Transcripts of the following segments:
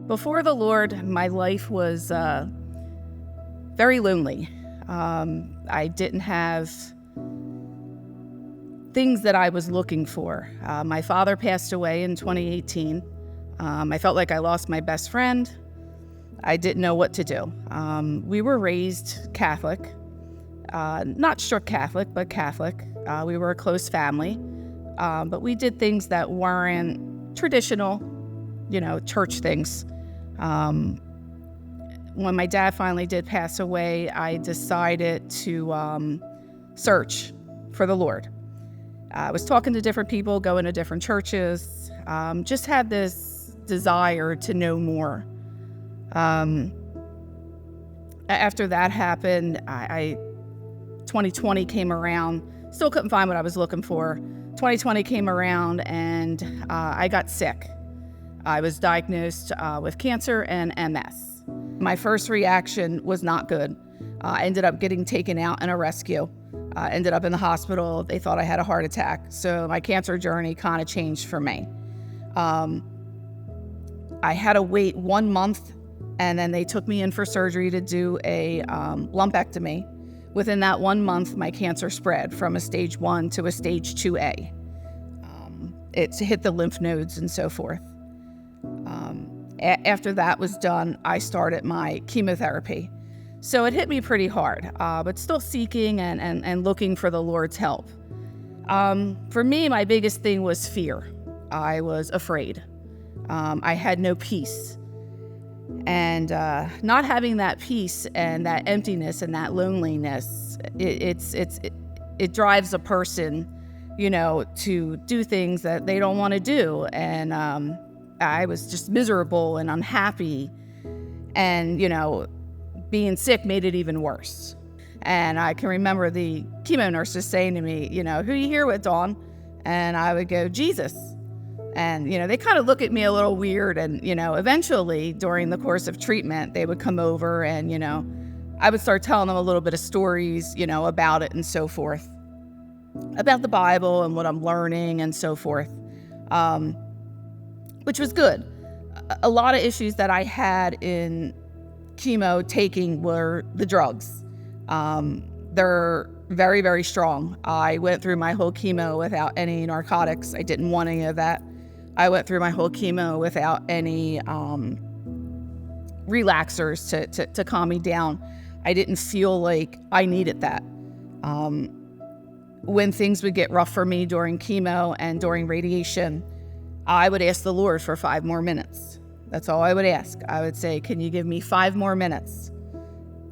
Before the Lord, my life was very lonely. I didn't have things that I was looking for. My father passed away in 2018. I felt like I lost my best friend. I didn't know what to do. We were raised Catholic, not strict Catholic, but Catholic. We were a close family, but we did things that weren't traditional, church things. When my dad finally did pass away, I decided to search for the Lord. I was talking to different people, going to different churches, just had this desire to know more. After that happened, 2020 came around, still couldn't find what I was looking for. 2020 came around and I got sick. I was diagnosed with cancer and MS. My first reaction was not good. I ended up getting taken out in a rescue. Ended up in the hospital. They thought I had a heart attack. So my cancer journey kind of changed for me. I had to wait 1 month, and then they took me in for surgery to do a lumpectomy. Within that 1 month, my cancer spread from a stage 1 to a stage 2A. It hit the lymph nodes and so forth. After that was done, I started my chemotherapy. So it hit me pretty hard, but still seeking and looking for the Lord's help. For me, my biggest thing was fear. I was afraid. I had no peace. And not having that peace and that emptiness and that loneliness, it drives a person, to do things that they don't want to do. And I was just miserable and unhappy. And, being sick made it even worse. And I can remember the chemo nurses saying to me, who are you here with, Dawn? And I would go, Jesus. And, they kind of look at me a little weird. And, eventually during the course of treatment, they would come over and, I would start telling them a little bit of stories, about it and so forth, about the Bible and what I'm learning and so forth, which was good. A lot of issues that I had in chemo taking were the drugs. They're very, very strong. I went through my whole chemo without any narcotics. I didn't want any of that. I went through my whole chemo without any relaxers to calm me down. I didn't feel like I needed that. When things would get rough for me during chemo and during radiation, I would ask the Lord for 5 more minutes. That's all I would ask. I would say, can you give me 5 more minutes?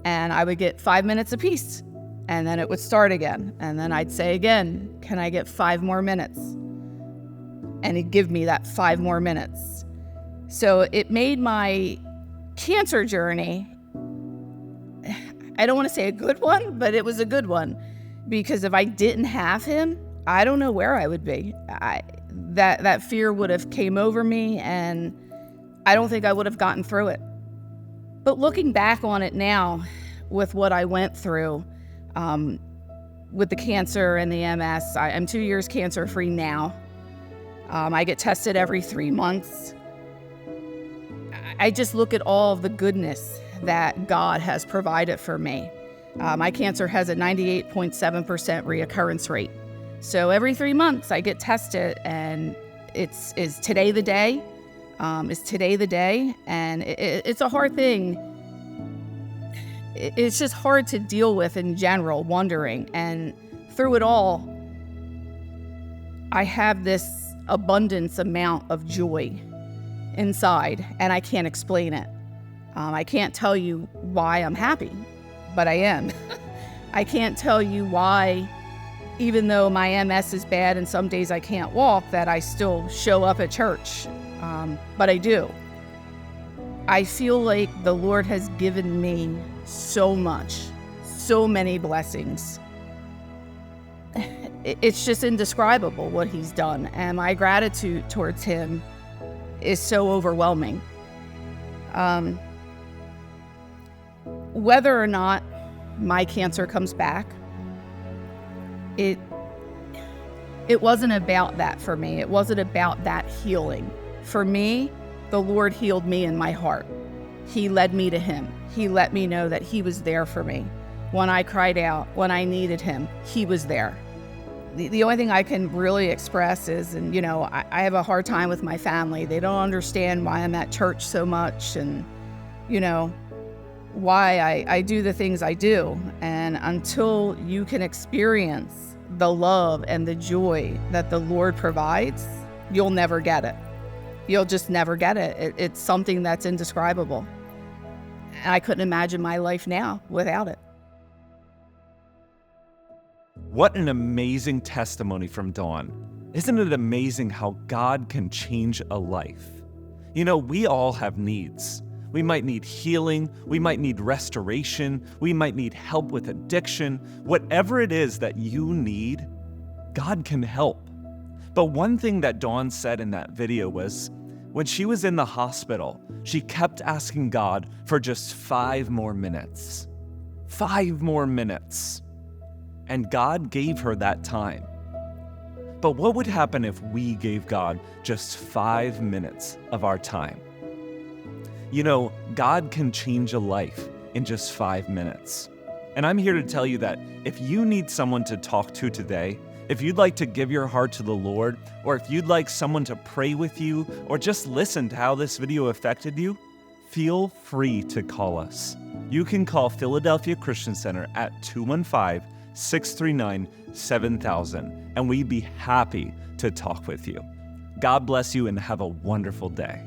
And I would get 5 minutes apiece. And then it would start again. And then I'd say again, can I get 5 more minutes? And he'd give me that 5 more minutes. So it made my cancer journey, I don't want to say a good one, but it was a good one. Because if I didn't have him, I don't know where I would be. That fear would have came over me, and I don't think I would have gotten through it. But looking back on it now, with what I went through, with the cancer and the MS, I'm 2 years cancer-free now. I get tested every 3 months. I just look at all of the goodness that God has provided for me. My cancer has a 98.7% reoccurrence rate. So every 3 months I get tested, and is today the day? Is today the day? And it's a hard thing. It's just hard to deal with in general, wondering. And through it all, I have this abundance amount of joy inside, and I can't explain it. I can't tell you why I'm happy, but I am. I can't tell you why, even though my MS is bad and some days I can't walk, that I still show up at church. But I do. I feel like the Lord has given me so much, so many blessings. It's just indescribable what he's done, and my gratitude towards him is so overwhelming. Whether or not my cancer comes back, it wasn't about that for me. It wasn't about that healing. For me, the Lord healed me in my heart. He led me to him. He let me know that he was there for me. When I cried out, when I needed him, he was there. The only thing I can really express is, and I have a hard time with my family. They don't understand why I'm at church so much and, why I do the things I do. And until you can experience the love and the joy that the Lord provides, you'll never get it. You'll just never get it. It's something that's indescribable. And I couldn't imagine my life now without it. What an amazing testimony from Dawn. Isn't it amazing how God can change a life? We all have needs. We might need healing, we might need restoration, we might need help with addiction. Whatever it is that you need, God can help. But one thing that Dawn said in that video was, when she was in the hospital, she kept asking God for just 5 more minutes. 5 more minutes. And God gave her that time. But what would happen if we gave God just 5 minutes of our time? God can change a life in just 5 minutes. And I'm here to tell you that if you need someone to talk to today, if you'd like to give your heart to the Lord, or if you'd like someone to pray with you, or just listen to how this video affected you, feel free to call us. You can call Philadelphia Christian Center at 215-639-7000, and we'd be happy to talk with you. God bless you and have a wonderful day.